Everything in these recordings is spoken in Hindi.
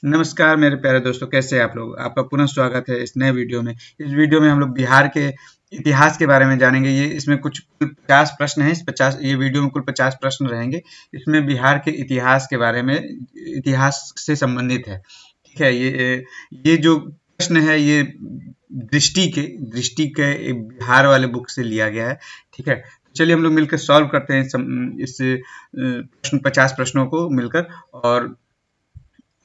नमस्कार मेरे प्यारे दोस्तों, कैसे हैं आप लोग। आपका पुनः स्वागत है इस नए वीडियो में। इस वीडियो में हम लोग बिहार के इतिहास के बारे में जानेंगे। ये इसमें कुछ कुल 50 प्रश्न हैं। इस 50 ये वीडियो में कुल 50 प्रश्न रहेंगे। इसमें बिहार के इतिहास के बारे में, इतिहास से संबंधित है। ठीक है। ये जो प्रश्न है ये दृष्टि के बिहार वाले बुक से लिया गया है। ठीक है। चलिए हम लोग मिलकर सॉल्व करते हैं इस प्रश्न 50 प्रश्नों को मिलकर।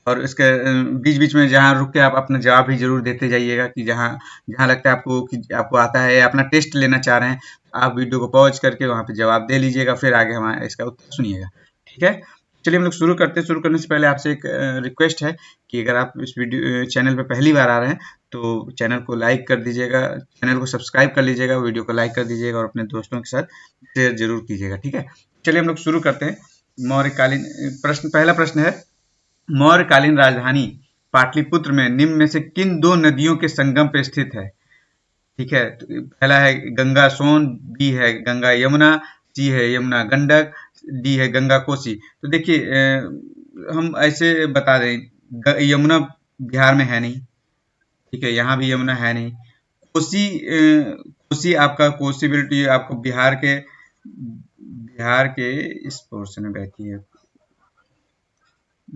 और इसके बीच-बीच में जहाँ रुक के आप अपना जवाब भी ज़रूर देते जाइएगा कि जहाँ जहाँ लगता है आपको कि आपको आता है या अपना टेस्ट लेना चाह रहे हैं, आप वीडियो को पॉज़ करके वहाँ पे जवाब दे लीजिएगा, फिर आगे हमारा इसका उत्तर सुनिएगा। ठीक है? चलिए हम लोग शुरू करते हैं। शुरू करने से पहले आपसे एक रिक्वेस्ट है कि अगर आप इस चैनल पे पहली बार आ रहे हैं, तो चैनल को लाइक कर दीजिएगा, चैनल को सब्सक्राइब कर लीजिएगा, वीडियो को लाइक कर दीजिएगा और अपने दोस्तों के साथ शेयर ज़रूर कीजिएगा। ठीक है? चलिए हम लोग शुरू करते हैं। मौर्यकालीन पहला प्रश्न है, मौर्यकालीन राजधानी पाटलिपुत्र में निम्न में से किन दो नदियों के संगम पर स्थित है। ठीक है। तो पहला है गंगा सोन, बी है गंगा यमुना, सी है यमुना गंडक, डी है गंगा कोसी। तो देखिए हम ऐसे बता दें, यमुना बिहार में है नहीं। ठीक है, यहाँ भी यमुना है नहीं। कोसी आपका पॉसिबिलिटी आपको बिहार के इस पोर्शन में बहती है।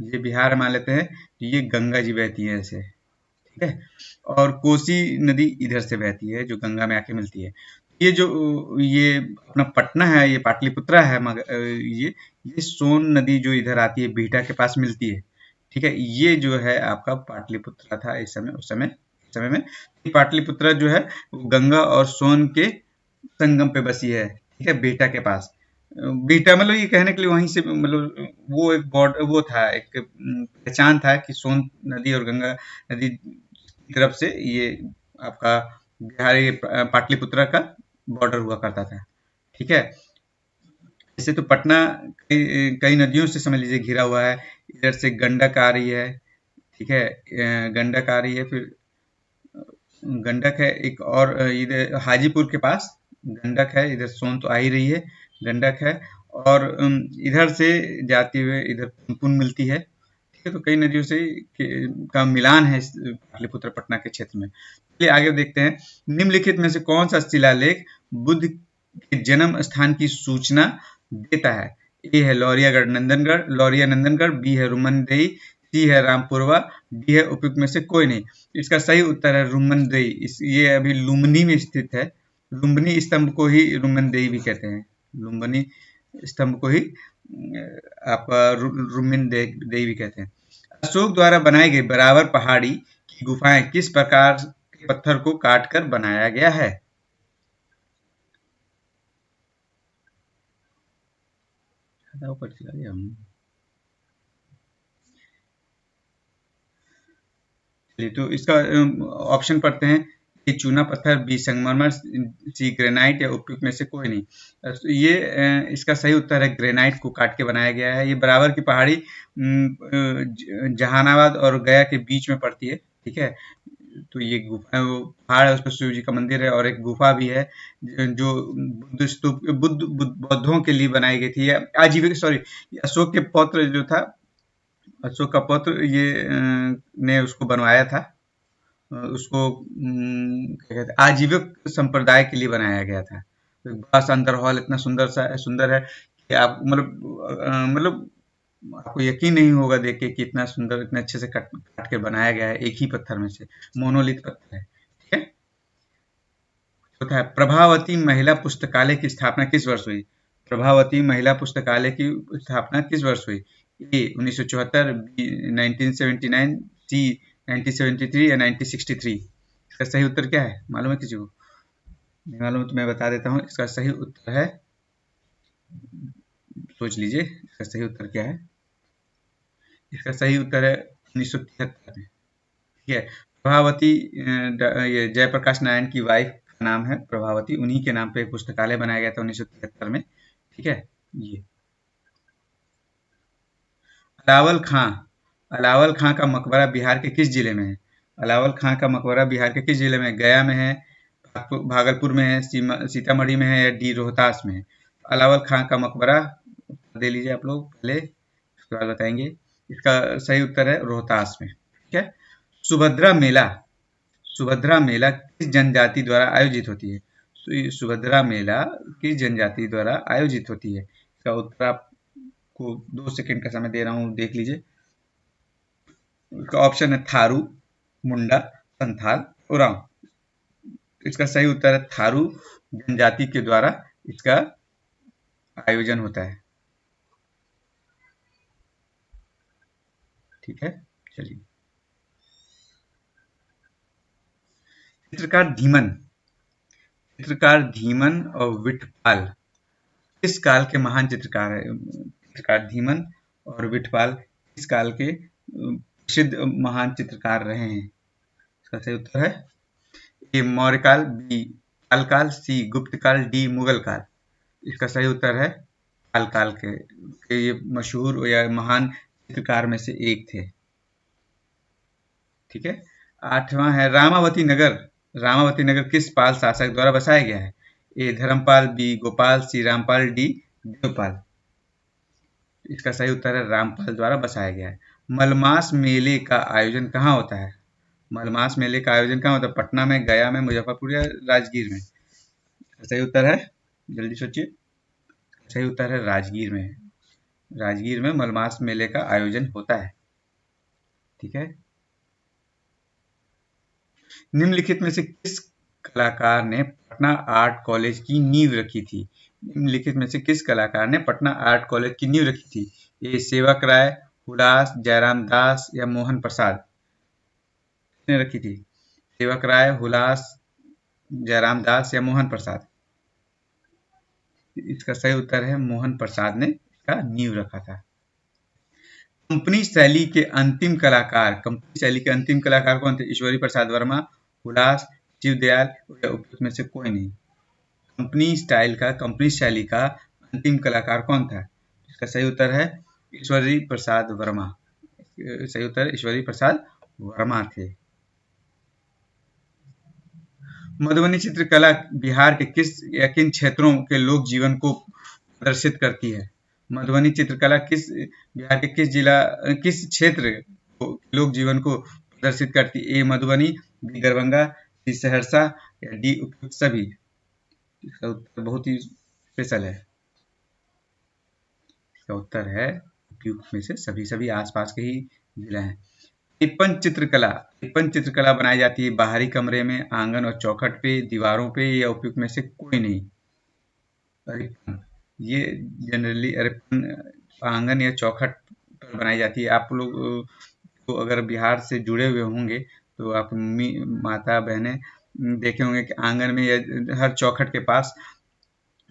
ये बिहार मान लेते हैं, तो ये गंगा जी बहती है ऐसे। ठीक है। और कोसी नदी इधर से बहती है जो गंगा में आके मिलती है। ये अपना पटना है, ये पाटलिपुत्रा है, मगर ये सोन नदी जो इधर आती है बिहटा के पास मिलती है। ठीक है। ये जो है आपका पाटलिपुत्रा था उस समय में। ये पाटलिपुत्रा जो है वो गंगा और सोन के संगम पे बसी है। ठीक है, बिहटा के पास। बिहटा मतलब ये कहने के लिए वहीं से मतलब वो एक वो था, एक पहचान था कि सोन नदी और गंगा नदी की तरफ से ये आपका बिहारी पाटलिपुत्रा का बॉर्डर हुआ करता था। ठीक है। ऐसे तो पटना कई नदियों से समझ लीजिए घिरा हुआ है। इधर से गंडक आ रही है। ठीक है। गंडक आ रही है, फिर गंडक है एक, और इधर हाजीपुर के पास गंडक है, इधर सोन तो आ ही रही है, गंडक है। और इधर से जाते हुए इधर पुनपुन मिलती है। ठीक है। तो कई नदियों से का मिलान है इस पाटलिपुत्र पटना के क्षेत्र में। चलिए आगे देखते हैं। निम्नलिखित में से कौन सा शिलालेख बुद्ध के जन्म स्थान की सूचना देता है। ए है लौरिया नंदनगढ़, बी है रुमनदेई, सी है रामपुरवा, डी है उपयुक्त में से कोई नहीं। इसका सही उत्तर है रुमनदेई। ये अभी लुम्बिनी में स्थित है। लुम्बिनी स्तंभ को ही रुमनदेई भी कहते हैं। लुम्बिनी स्तंभ को ही आपका रुमनदेई भी कहते हैं। अशोक द्वारा बनाई गई बराबर पहाड़ी की गुफाएं किस प्रकार के पत्थर को काटकर बनाया गया है। चलिए तो इसका ऑप्शन पढ़ते हैं। ए चूना पत्थर, बी संगमरमर, सी ग्रेनाइट या उपयुक्त में से कोई नहीं। ये इसका सही उत्तर है ग्रेनाइट को काट के बनाया गया है। ये बराबर की पहाड़ी जहानाबाद और गया के बीच में पड़ती है। ठीक है। तो ये गुफा पहाड़ है, उस पर शिव जी का मंदिर है और एक गुफा भी है जो बुद्ध स्तूप बौद्धों के लिए बनाई गई थी। आजीविका सॉरी, अशोक के पौत्र जो था, अशोक का पौत्र ये ने उसको बनवाया था। उसको क्या कहते हैं, आजीविक संप्रदाय के लिए बनाया गया था। तो बड़ा शानदार हॉल, इतना सुंदर है कि आप मतलब आपको यकीन नहीं होगा देख के कि इतना सुंदर, इतने अच्छे से काट के बनाया गया है एक ही पत्थर में से। मोनोलिथ पत्थर है। ठीक है। चौथा है, प्रभावती महिला पुस्तकालय की स्थापना किस वर्ष हुई। प्रभावती महिला पुस्तकालय की स्थापना किस वर्ष हुई। ए 1974, बी 1979, सी 1973 या 1963। इसका सही उत्तर क्या है, मालूम है किसी को? नहीं मालूम तो मैं बता देता हूँ। इसका सही उत्तर है, सोच लीजिए इसका सही उत्तर क्या है। इसका सही उत्तर है 1973 में। ठीक है। प्रभावती ये जयप्रकाश नारायण की वाइफ का नाम है प्रभावती, उन्हीं के नाम पे एक पुस्तकालय बनाया गया था 1973 में। ठीक है। ये अलावल खां अलावल खां का मकबरा बिहार के किस जिले में है। अलावल खां का मकबरा बिहार के किस जिले में है। गया में है, भागलपुर में है, सीतामढ़ी में है या डी रोहतास में है। अलावल खां का मकबरा दे लीजिए आप लोग पहले, उसके बाद बताएंगे। इसका सही उत्तर है रोहतास में। ठीक है। सुभद्रा मेला, सुभद्रा मेला किस जनजाति द्वारा आयोजित होती है? तो ये सुभद्रा मेला किस जनजाति द्वारा आयोजित होती है? इसका उत्तर आपको 2 सेकंड का समय दे रहा हूँ, देख लीजिए। इसका ऑप्शन है थारू, मुंडा, संथाल, उरांव। इसका सही उत्तर है थारू जनजाति के द्वारा इसका आयोजन होता है। ठीक है, चलिए। चित्रकार धीमन, चित्रकार धीमन और विठपाल किस काल के महान चित्रकार है? चित्रकार धीमन और विठपाल किस काल के प्रसिद्ध महान चित्रकार रहे हैं? इसका सही उत्तर है ए मौर्य काल, बी पाल काल, सी गुप्त काल, डी मुगल काल। इसका सही उत्तर है पाल काल के ये मशहूर या महान चित्रकार में से एक थे। ठीक है। 8वां है रामावती नगर, रामावती नगर किस पाल शासक द्वारा बसाया गया है? ए धर्मपाल, बी गोपाल, सी रामपाल, डी देवपाल। इसका सही उत्तर है रामपाल द्वारा बसाया गया है। मलमास मेले का आयोजन कहाँ होता है? मलमास मेले का आयोजन कहाँ होता है? पटना में, गया में, मुजफ्फरपुर या राजगीर में? सही उत्तर है, जल्दी सोचिए। सही उत्तर है राजगीर में। राजगीर में मलमास मेले का आयोजन होता है। ठीक है। निम्नलिखित में से किस कलाकार ने पटना आर्ट कॉलेज की नींव रखी थी? निम्नलिखित में से किस कलाकार ने पटना आर्ट कॉलेज की नींव रखी थी? ये सेवक राय, हुलास, जयराम दास या मोहन प्रसाद ने रखी थी? सेवक राय, हुलास, जयराम दास या मोहन प्रसाद? इसका सही उत्तर है मोहन प्रसाद ने इसका नींव रखा था। कंपनी शैली के अंतिम कलाकार, कंपनी शैली के अंतिम कलाकार कौन थे? ईश्वरी प्रसाद वर्मा, हुलास, शिवदयाल या उपयुक्त में से कोई नहीं? कंपनी शैली का अंतिम कलाकार कौन था? इसका सही उत्तर है ईश्वरी प्रसाद वर्मा। सही उत्तर ईश्वरी प्रसाद वर्मा थे। मधुबनी चित्रकला बिहार के किस या किन क्षेत्रों के लोक जीवन को प्रदर्शित करती है? मधुबनी चित्रकला बिहार के किस क्षेत्र लोक जीवन को प्रदर्शित करती है? ए मधुबनी, बी दरभंगा, सी सहरसा या डी उपयुक्त सभी? इसका उत्तर बहुत ही स्पेशल है। इसका उत्तर है उपयुक्त में से सभी, सभी आसपास के ही जिला हैं। टिप्पण चित्रकला, टिप्पण चित्रकला बनाई जाती है बाहरी कमरे में, आंगन और चौखट पे, दीवारों पे या उपयुक्त में से कोई नहीं? अरिपन, ये जनरली अरिपन आंगन या चौखट पर बनाई जाती है। आप लोग तो अगर बिहार से जुड़े हुए होंगे तो आप मम्मी, माता, बहनें देखे होंगे कि आंगन में या हर चौखट के पास,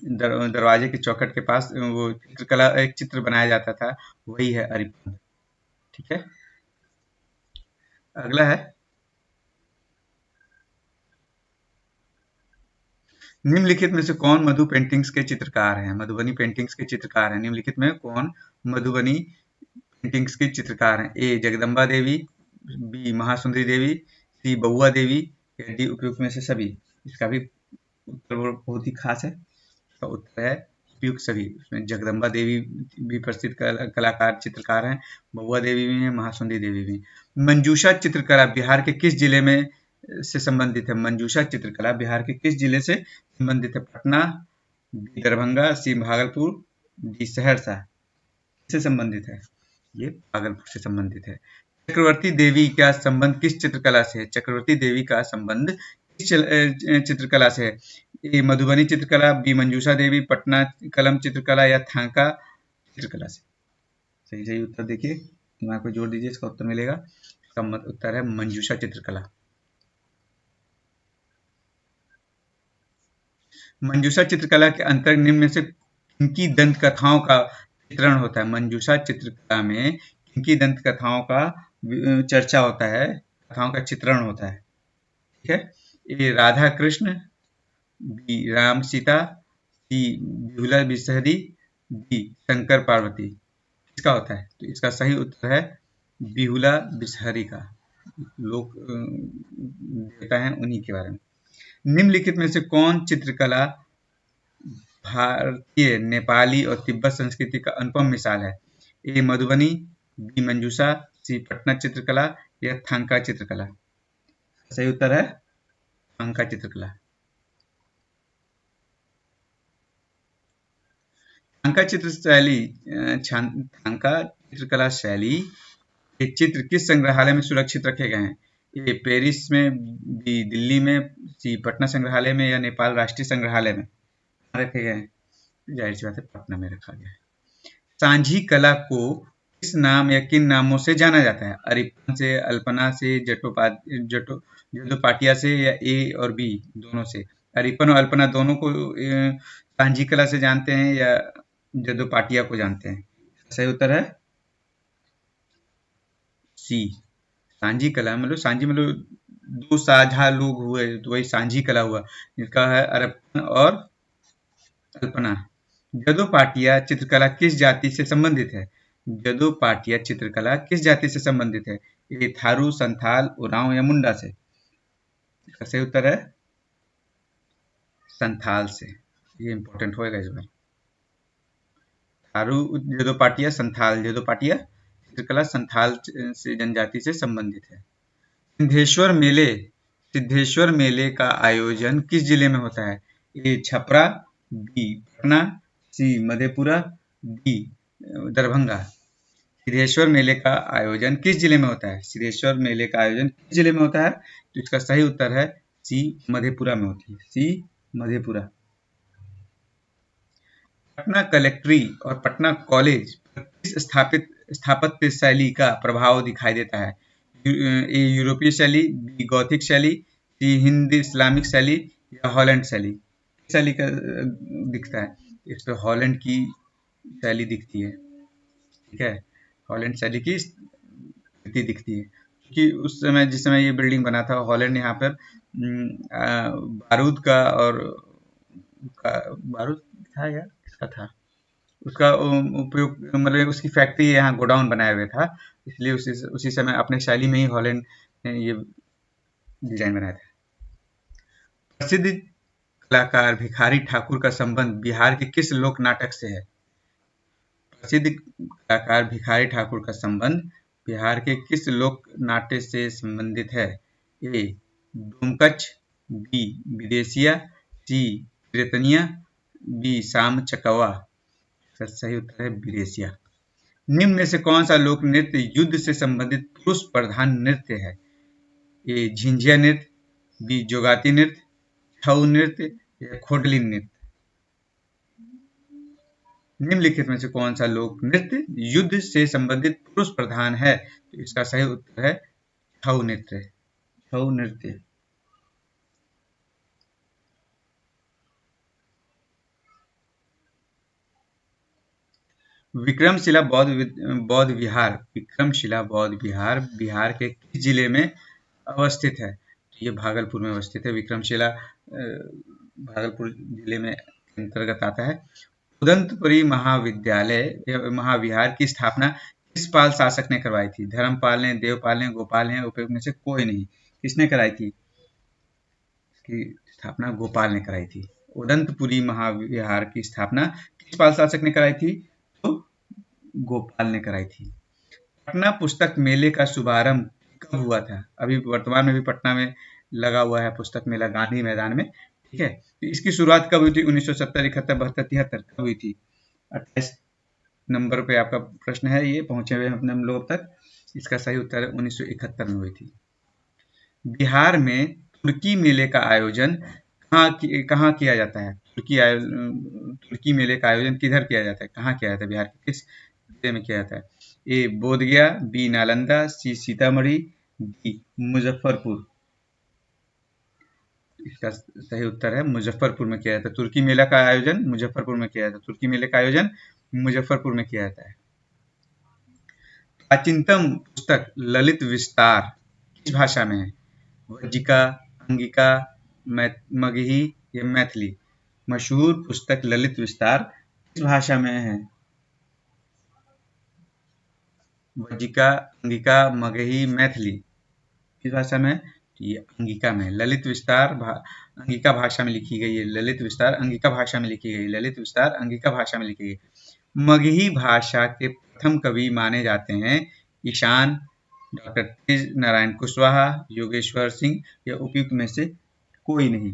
दरवाजे के चौखट के पास वो चित्रकला एक चित्र बनाया जाता था, वही है अरिपन। ठीक है। अगला है निम्नलिखित में से कौन मधु पेंटिंग्स के चित्रकार हैं? मधुबनी पेंटिंग्स के चित्रकार हैं। निम्नलिखित में कौन मधुबनी पेंटिंग्स के चित्रकार हैं? ए जगदम्बा देवी, बी महासुंदरी देवी, सी बउआ देवी या डी उपयुक्त में से सभी? इसका भी उत्तर बहुत ही खास है। इसका उत्तर है उपयुक्त सभी। इसमें जगदम्बा देवी भी प्रसिद्ध कलाकार चित्रकार हैं, बउआ देवी भी हैं, महासुंदरी देवी भी। मंजूषा चित्रकला बिहार के किस जिले में से संबंधित है? मंजूषा चित्रकला बिहार के किस जिले से संबंधित है? पटना, बी दरभंगा, सी भागलपुर, डी सहरसा? से संबंधित है? ये भागलपुर से संबंधित है। चक्रवर्ती देवी का संबंध किस चित्रकला से है? चक्रवर्ती देवी का संबंध किस चित्रकला से है? ए मधुबनी चित्रकला, बी मंजूषा देवी, पटना कलम चित्रकला या थांका चित्रकला से? सही सही उत्तर देखिए, दिमाग को जोड़ दीजिए, इसका उत्तर मिलेगा। इसका उत्तर है मंजूषा चित्रकला। मंजूषा चित्रकला के अंतर्गत निम्न में से किनकी दंत कथाओं का चित्रण होता है? मंजूषा चित्रकला में किनकी दंत कथाओं का चर्चा होता है, कथाओं का चित्रण होता है? ठीक है। ए राधा कृष्ण, बी राम सीता, सी बिहुला बिसहरी, डी शंकर पार्वती? किसका होता है? तो इसका सही उत्तर है बिहुला बिसहरी का। लोग देवता हैं उन्हीं के बारे में। निम्नलिखित में से कौन चित्रकला भारतीय, नेपाली और तिब्बत संस्कृति का अनुपम मिसाल है? ए मधुबनी, बी मंजूषा, सी पटना चित्रकला या थांका चित्रकला। सही उत्तर है थांका चित्रकला। थांका चित्र शैली थांका चित्रकला शैली के चित्र किस संग्रहालय में सुरक्षित रखे गए हैं? ए पेरिस में, बी दिल्ली में, सी पटना संग्रहालय में या नेपाल राष्ट्रीय संग्रहालय में रखे गए हैं? जाहिर सी बात है पटना में रखा गया है। सांझी कला को किस नाम या किन नामों से जाना जाता है? अरिपन से, अल्पना से, जटोपाटिया से या ए और बी दोनों से? अरिपन और अल्पना दोनों को सांझी कला से जानते हैं या जदोपाटिया को जानते हैं? सही उत्तर है सी सांझी कला। मतलब दो साझा लोग हुए तो वही सांझी कला हुआ, जिसका है अरिपन और अल्पना। जदोपाटिया चित्रकला किस जाति से संबंधित है? जदोपाटिया चित्रकला किस जाति से संबंधित है? ये थारू, संथाल, उरांव या मुंडा से? इसका सही उत्तर है संथाल से। ये इंपॉर्टेंट होएगा इस बार। थारू जदोपाटिया, संथाल जदोपाटिया चित्रकला संथाल से जनजाति से संबंधित है। सिद्धेश्वर मेले का आयोजन किस जिले में होता है? ए छपरा, बी पटना, सी मधेपुरा, डी दरभंगा। सिद्धेश्वर मेले का आयोजन किस जिले में होता है? सिद्धेश्वर मेले का आयोजन किस जिले में होता है? तो इसका सही उत्तर है सी मधेपुरा में होती है। सी मधेपुरा। पटना कलेक्ट्री और पटना कॉलेज पर किस स्थापत्य शैली का प्रभाव दिखाई देता है? ए यूरोपीय शैली, बी गॉथिक शैली, सी हिंद इस्लामिक शैली या हॉलैंड शैली? शैली का दिखता है? इस पे हॉलैंड की शैली दिखती है। ठीक है, हॉलैंड शैली की स्थिति दिखती है, क्योंकि उस समय जिस समय ये बिल्डिंग बना था हॉलैंड यहाँ पर बारूद का और बारूद था या किसका था उसका उपयोग, मतलब उसकी फैक्ट्री यहाँ गोडाउन बनाया हुआ था, इसलिए उसी समय अपने शैली में ही हॉलैंड ने ये डिजाइन बनाया था। प्रसिद्ध कलाकार भिखारी ठाकुर का संबंध बिहार के किस लोक नाटक से है? प्रसिद्ध कलाकार भिखारी ठाकुर का संबंध बिहार के किस लोक नाट्य से संबंधित है? ए डोमकच, बी विदेशिया, सी कीर्तनिया, बी शाम चकवा। सही उत्तर है विदेशिया। निम्न में से कौन सा लोक नृत्य युद्ध से संबंधित पुरुष प्रधान नृत्य है? ए झिंझिया नृत्य, बी जोगाती नृत्य, छऊ नृत्य या खोडली नृत्य? निम्नलिखित में से कौन सा लोक नृत्य युद्ध से संबंधित पुरुष प्रधान है? तो इसका सही उत्तर है छऊ नृत्य। छऊ नृत्य। विक्रमशिला बौद्ध विहार बिहार के किस जिले में अवस्थित है? ये भागलपुर में अवस्थित है। विक्रमशिला भागलपुर जिले में अंतर्गत आता है। उदंतपुरी महाविहार की स्थापना किस पाल शासक ने करवाई थी? धर्मपाल ने, देवपाल ने, गोपाल ने, उपयोग में से कोई नहीं। किसने कराई थी? इसकी स्थापना गोपाल ने कराई थी। उदंतपुरी महाविहार की स्थापना किस पाल शासक ने कराई थी? तो गोपाल ने कराई थी। पटना पुस्तक मेले का शुभारंभ कब हुआ था? अभी वर्तमान में भी पटना में लगा हुआ है पुस्तक मेला गांधी मैदान में। ठीक है, तो इसकी शुरुआत कब हुई थी? 1970, 71, 72, 73 कब हुई थी? 28 नंबर पे आपका प्रश्न है, ये पहुंचे हुए अपने हम लोग तक। इसका सही उत्तर है 1971 में हुई थी। बिहार में तुर्की मेले का आयोजन कहाँ किया जाता है? तुर्की मेले का आयोजन किधर किया जाता है? कहाँ किया जाता है? बिहार के किस जिले में किया जाता है? ए बोधगया, बी नालंदा, सी सीतामढ़ी, डी मुजफ्फरपुर। इसका सही उत्तर है मुजफ्फरपुर में किया जाता है। तुर्की मेला का आयोजन मुजफ्फरपुर में किया जाता है। तुर्की मेले का आयोजन मुजफ्फरपुर में किया जाता है। प्राचीनतम पुस्तक ललित विस्तार किस भाषा में है? वज्जिका, अंगिका, मगही या मैथिली? मशहूर पुस्तक ललित विस्तार किस भाषा में है? वज्जिका, अंगिका, मगही, मैथिली? किस भाषा में? ये अंगिका में। ललित विस्तार अंगिका भाषा में लिखी गई है। ललित विस्तार अंगिका भाषा में लिखी गई। ललित विस्तार अंगिका भाषा में लिखी गई। मगही भाषा के प्रथम कवि माने जाते हैं ईशान, डॉक्टर तेज नारायण कुशवाहा, योगेश्वर सिंह या उपयुक्त में से कोई नहीं।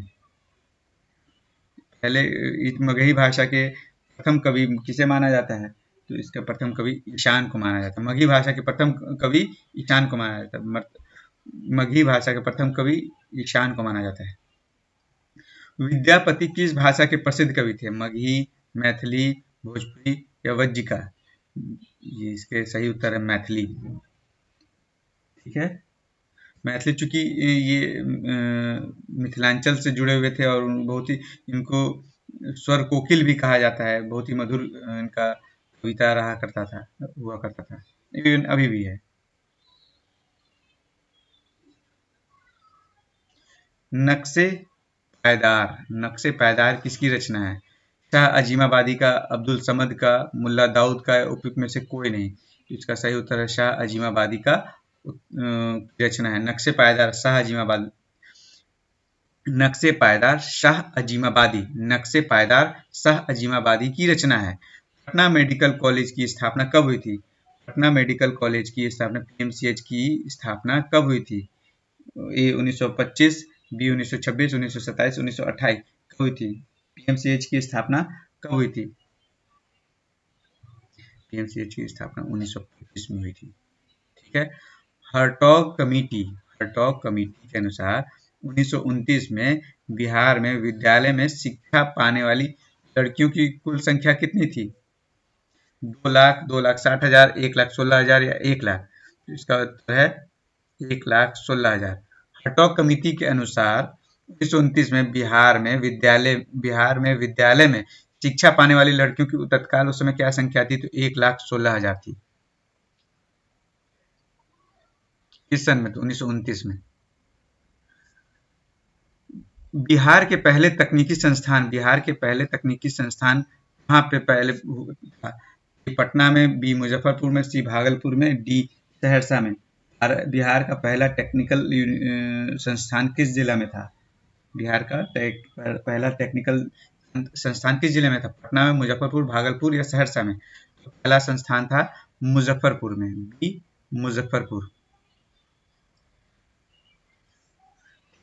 पहले इस मगही भाषा के प्रथम कवि किसे माना जाता है? तो इसका प्रथम कवि ईशान को माना जाता है। मगही भाषा के प्रथम कवि ईशान को माना जाता है। मगही भाषा के प्रथम कवि ईशान को माना जाता है। विद्यापति किस भाषा के प्रसिद्ध कवि थे? मगही, मैथिली, भोजपुरी या वज्जिका? ये इसके सही उत्तर है मैथिली। ठीक है, मैथिली चूंकि ये मिथिलांचल से जुड़े हुए थे और बहुत ही इनको स्वर कोकिल भी कहा जाता है। बहुत ही मधुर इनका कविता रहा करता था, हुआ करता था, अभी भी है। नक्शे पायदार, नक्शे पायदार किसकी रचना है? शाह अजीमाबादी का, अब्दुल समद का, मुल्ला दाऊद का, उपयुक्त में से कोई नहीं। इसका सही उत्तर है शाह अजीमाबादी का रचना है। नक्शे पायदार शाह अजीमाबादी, नक्शे पायदार शाह अजीमाबादी, नक्शे पायदार शाह अजीमाबादी की रचना है। पटना मेडिकल कॉलेज की स्थापना कब हुई थी? पटना मेडिकल कॉलेज की स्थापना, पीएमसीएच की स्थापना कब हुई थी? ए 1925, बी 1926, 1927, 1928 कब हुई थी? पीएमसीएच की स्थापना कब हुई थी? पीएमसीएच की स्थापना 1925 में हुई थी। ठीक है, हर्टॉग कमेटी, हर्टॉग कमेटी के अनुसार 1929 में बिहार में विद्यालय में शिक्षा पाने वाली लड़कियों की कुल संख्या कितनी थी? 2 लाख, 2,60,000, 1,16,000 या 1 लाख? इसका उत्तर है 1,16,000। हर्टॉग कमेटी के अनुसार 1929 में बिहार में विद्यालय में शिक्षा पाने वाली लड़कियों की तत्काल उस समय क्या संख्या थी? तो 1,16,000 थी। किस सन में? तो 1929 में। बिहार के पहले तकनीकी संस्थान, बिहार के पहले तकनीकी संस्थान कहाँ पे पहले था? पटना में, बी मुजफ्फरपुर में, सी भागलपुर में, डी सहरसा में। बिहार का पहला टेक्निकल संस्थान किस जिला में था? बिहार का पहला टेक्निकल संस्थान किस जिले में था? पटना में, मुजफ्फरपुर, भागलपुर या सहरसा में? तो पहला संस्थान था मुजफ्फरपुर में, बी मुजफ्फरपुर।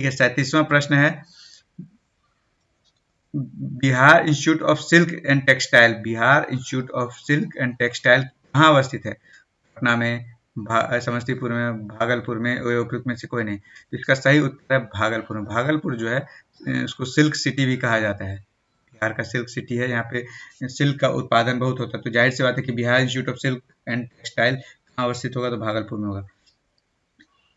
ठीक है, 37वां प्रश्न है, Bihar institute of silk and textile, Bihar institute of silk and textile कहाँ अवस्थित है? पटना में, समस्तीपुर में, भागलपुर में, उपयुक्त में से कोई नहीं। तो इसका सही उत्तर है भागलपुर में। भागलपुर जो है उसको सिल्क सिटी भी कहा जाता है। बिहार का सिल्क सिटी है, यहाँ पे सिल्क का उत्पादन बहुत होता है। तो जाहिर सी बात है कि Bihar institute of silk and textile कहाँ अवस्थित होगा? तो भागलपुर में होगा।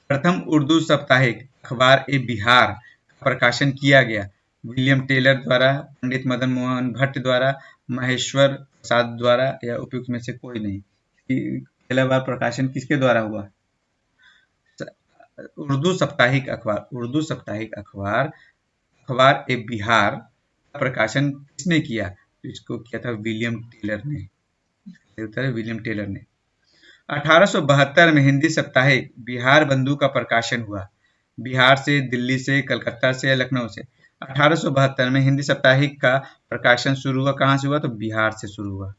प्रथम उर्दू साप्ताहिक अखबार ए बिहार का प्रकाशन किया गया विलियम टेलर द्वारा, पंडित मदन मोहन भट्ट द्वारा, महेश्वर प्रसाद द्वारा या उपयुक्त में से कोई नहीं। पहला बार प्रकाशन किसके द्वारा हुआ? उर्दू साप्ताहिक अखबार, उर्दू साप्ताहिक अखबार अखबार ए बिहार का प्रकाशन किसने किया? तो इसको किया था विलियम टेलर ने। उत्तर है विलियम टेलर ने। 1872 में हिंदी साप्ताहिक बिहार बंधु का प्रकाशन हुआ। बिहार से, दिल्ली से, कलकत्ता से या लखनऊ से? 1872 में हिंदी साप्ताहिक का प्रकाशन शुरू हुआ, कहाँ से हुआ? तो बिहार से शुरू हुआ।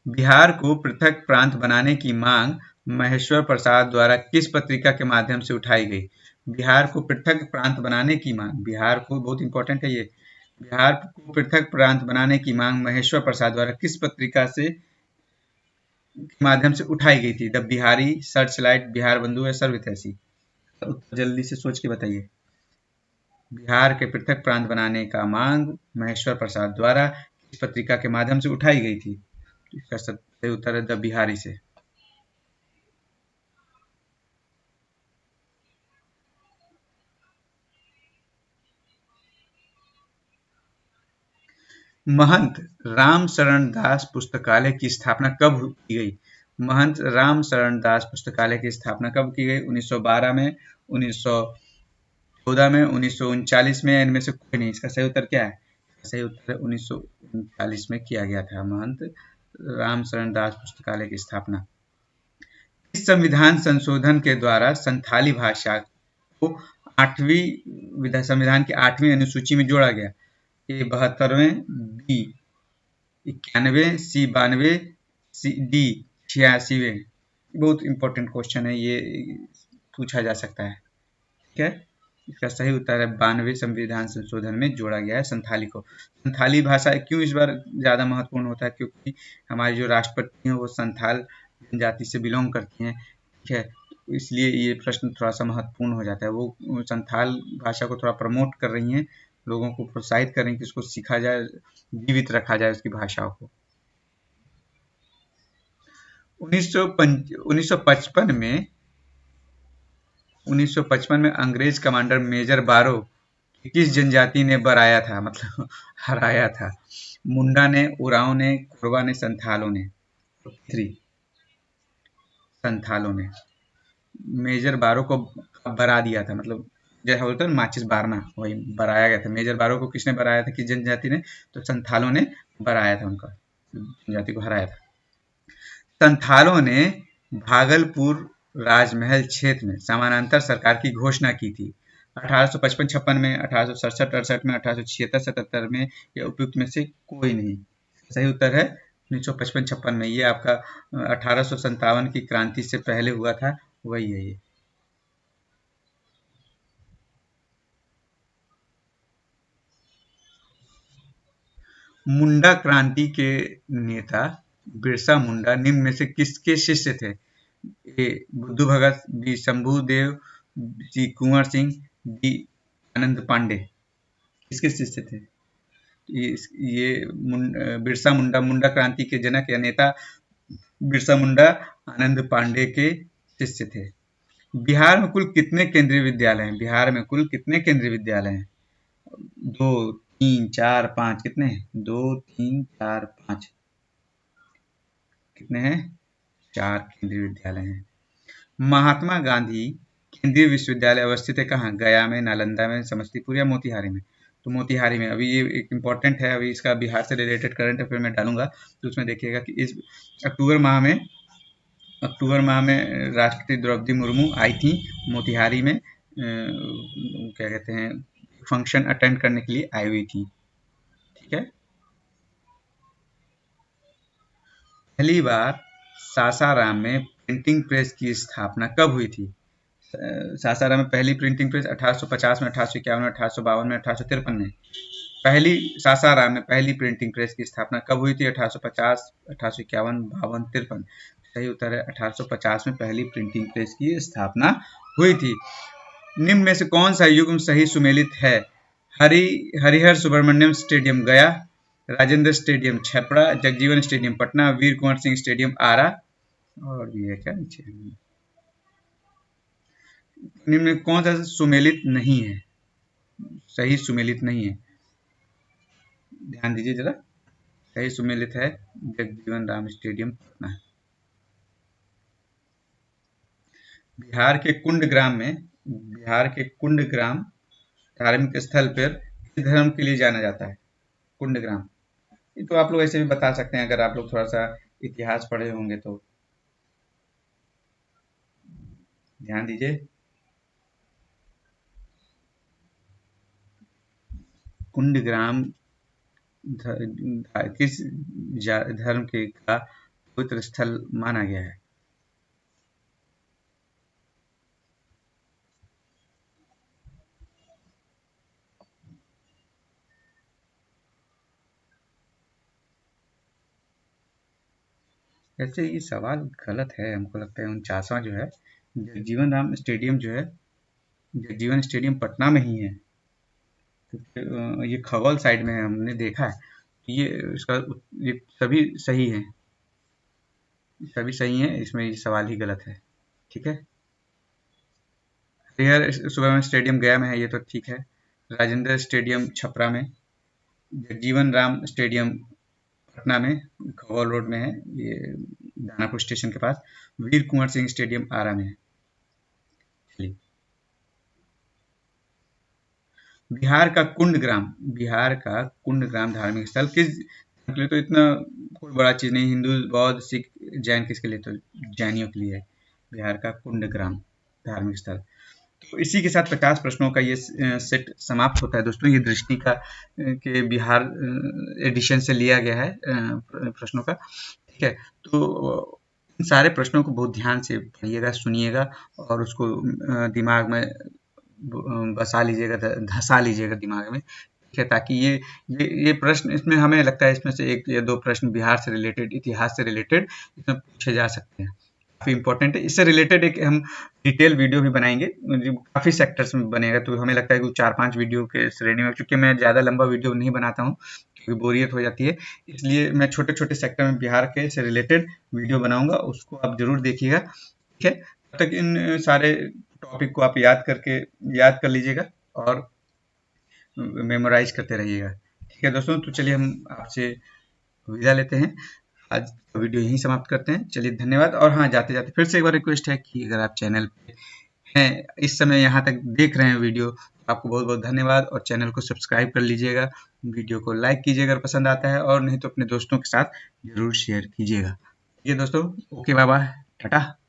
बिहार को पृथक प्रांत बनाने की मांग महेश्वर प्रसाद द्वारा किस पत्रिका के माध्यम से उठाई गई? बिहार को पृथक प्रांत बनाने की मांग, बिहार को, बहुत इंपॉर्टेंट है ये, बिहार को पृथक प्रांत बनाने की मांग महेश्वर प्रसाद द्वारा किस पत्रिका से के माध्यम से उठाई गई थी? द बिहारी, सर्चलाइट, बिहार बंधु या सर्वहितैषी? जल्दी से सोच के बताइए। बिहार के पृथक प्रांत बनाने का मांग महेश्वर प्रसाद द्वारा किस पत्रिका के माध्यम से उठाई गई थी? इसका सही उत्तर है द बिहारी से। महंत राम शरण दास पुस्तकालय की स्थापना कब की गई? महंत राम शरण दास पुस्तकालय की स्थापना कब की गई? 1912 में, 1914 में, 1939 में, इनमें से कोई नहीं। इसका सही उत्तर क्या है? सही उत्तर है 1939 में किया गया था महंत राम शरण दास पुस्तकालय की स्थापना। इस संविधान संशोधन के द्वारा संथाली भाषा को आठवीं संविधान की 8वीं अनुसूची में जोड़ा गया? ए 72वें, बी 91, सी 92, सी डी 86वें। बहुत इंपॉर्टेंट क्वेश्चन है ये, पूछा जा सकता है। ठीक है, इसका सही उत्तर है 92वें संविधान संशोधन में जोड़ा गया है संथाली को। संथाली भाषा क्यों इस बार ज़्यादा महत्वपूर्ण होता है? क्योंकि हमारी जो राष्ट्रपति हैं वो संथाल जनजाति से बिलोंग करती हैं। ठीक है, इसलिए ये प्रश्न थोड़ा सा महत्वपूर्ण हो जाता है। वो संथाल भाषा को थोड़ा प्रमोट कर रही हैं, लोगों को प्रोत्साहित कर रही हैं कि उसको सीखा जाए, जीवित रखा जाए उसकी भाषाओं को। 1955 में 1955 में अंग्रेज कमांडर मेजर बारो किस जनजाति ने बराया था, मतलब हराया था? मुंडा ने, उरांव ने, कोरवा ने, संथालों ने? संथालों ने। मेजर बारो को बरा दिया था, मतलब जैसा बोलते हैं माचिस बारना, वही बराया गया था। मेजर बारो को किसने बराया था, किस जनजाति ने? तो संथालों ने बराया था, उनका जनजाति को हराया था। संथालों ने भागलपुर राजमहल क्षेत्र में समानांतर सरकार की घोषणा की थी। 1855-56 में, 1867-68 में, 1876-77 में, या उपयुक्त में से कोई नहीं? सही उत्तर है 1955-56 में। ये आपका 1857 की क्रांति से पहले हुआ था, वही है ये। मुंडा क्रांति के नेता बिरसा मुंडा निम्न में से किसके शिष्य थे? ए बुद्धू भगत, बी शंभू देव, सी कुंवर सिंह, डी आनंद पांडे? किसके शिष्य थे? बिरसा मुंडा, मुंडा क्रांति के जनक या नेता बिरसा मुंडा आनंद पांडे के शिष्य थे। बिहार में कुल कितने केंद्रीय विद्यालय हैं? बिहार में कुल कितने केंद्रीय विद्यालय हैं? 2, 3, 4, 5? कितने हैं? 2, 3, 4, 5? कितने हैं? 4 केंद्रीय विद्यालय हैं। महात्मा गांधी केंद्रीय विश्वविद्यालय अवस्थित है कहाँ? गया में, नालंदा में, समस्तीपुर या मोतिहारी में? तो मोतिहारी में। अभी ये एक इम्पॉर्टेंट है, अभी इसका बिहार से रिलेटेड करंट अफेयर में डालूंगा, तो उसमें देखिएगा कि इस अक्टूबर माह में राष्ट्रपति द्रौपदी मुर्मू आई थी मोतिहारी में, क्या कहते हैं, फंक्शन अटेंड करने के लिए आई हुई थी। ठीक है, पहली बार सासाराम में प्रिंटिंग प्रेस की स्थापना कब हुई थी? सासाराम में पहली प्रिंटिंग प्रेस 1850 में, 1851 में, 1852 में, 1853 में? पहली सासाराम में पहली प्रिंटिंग प्रेस की स्थापना कब हुई थी? 1850, 1851, 52, 53? सही उत्तर है 1850 में पहली प्रिंटिंग प्रेस की स्थापना हुई थी। निम्न में से कौन सा युग्म सही सुमेलित है? हरिहर सुब्रमण्यम स्टेडियम गया, राजेंद्र स्टेडियम छपरा, जगजीवन स्टेडियम पटना, वीर कुंवर सिंह स्टेडियम आरा, और भी है क्या नीचे? निम्न में कौन सा सुमेलित नहीं है, सही सुमेलित नहीं है? ध्यान दीजिए जरा, सही सुमेलित है जगजीवन राम स्टेडियम पटना। बिहार के कुंडग्राम धार्मिक स्थल पर किस धर्म के लिए जाना जाता है? कुंडग्राम, ये तो आप लोग ऐसे भी बता सकते हैं अगर आप लोग थोड़ा सा इतिहास पढ़े होंगे तो। ध्यान दीजिए, कुंडग्राम किस धर्म के का पवित्र स्थल माना गया है? ऐसे ये सवाल गलत है, हमको लगता है 49वां जो है जगजीवन राम स्टेडियम जो है, जगजीवन स्टेडियम पटना में ही है, क्योंकि ये खगौल साइड में है, हमने देखा है। ये इसका ये सभी सही है, सभी सही है, इसमें ये सवाल ही गलत है। ठीक है, हरिहर सुब्रमण्यम स्टेडियम गया में है, ये तो ठीक है। राजेंद्र स्टेडियम छपरा में, जगजीवन राम स्टेडियम पटना में, खगौल रोड में है, ये दानापुर स्टेशन के पास। वीर कुंवर सिंह स्टेडियम आरा में है। चलिए, बिहार का कुंडग्राम धार्मिक स्थल किस के लिए? तो इतना कोई बड़ा चीज नहीं, हिंदू, बौद्ध, सिख, जैन किसके लिए? तो जैनियों के लिए है बिहार का कुंडग्राम धार्मिक स्थल। तो इसी के साथ 50 प्रश्नों का ये सेट समाप्त होता है दोस्तों। ये दृष्टि का के बिहार एडिशन से लिया गया है प्रश्नों का, ठीक है। तो इन सारे प्रश्नों को बहुत ध्यान से पढ़िएगा, सुनिएगा और उसको दिमाग में बसा लीजिएगा, धसा लीजिएगा दिमाग में, ठीक है। ताकि ये प्रश्न, इसमें हमें लगता है इसमें से 1 या 2 प्रश्न बिहार से रिलेटेड, इतिहास से रिलेटेड इसमें पूछे जा सकते हैं, काफ़ी इंपॉर्टेंट है। इससे रिलेटेड एक हम डिटेल वीडियो भी बनाएंगे, जो काफ़ी सेक्टर्स में बनेगा। तो हमें लगता है कि 4-5 वीडियो के श्रेणी में, चूंकि मैं ज़्यादा लंबा वीडियो नहीं बनाता हूँ क्योंकि बोरियत हो जाती है, इसलिए मैं छोटे छोटे सेक्टर में बिहार के से रिलेटेड वीडियो बनाऊंगा, उसको आप जरूर देखिएगा, ठीक है। तब तक इन सारे टॉपिक को आप याद कर लीजिएगा और मेमोराइज करते रहिएगा, ठीक है दोस्तों। तो चलिए हम आपसे विदा लेते हैं, आज का वीडियो यहीं समाप्त करते हैं। चलिए धन्यवाद। और हाँ, जाते जाते फिर से एक बार रिक्वेस्ट है कि अगर आप चैनल पे हैं, इस समय यहाँ तक देख रहे हैं वीडियो, तो आपको बहुत बहुत धन्यवाद। और चैनल को सब्सक्राइब कर लीजिएगा, वीडियो को लाइक कीजिएगा अगर पसंद आता है, और नहीं तो अपने दोस्तों के साथ जरूर शेयर कीजिएगा। ठीक है दोस्तों, ओके, बाय बाय, टाटा।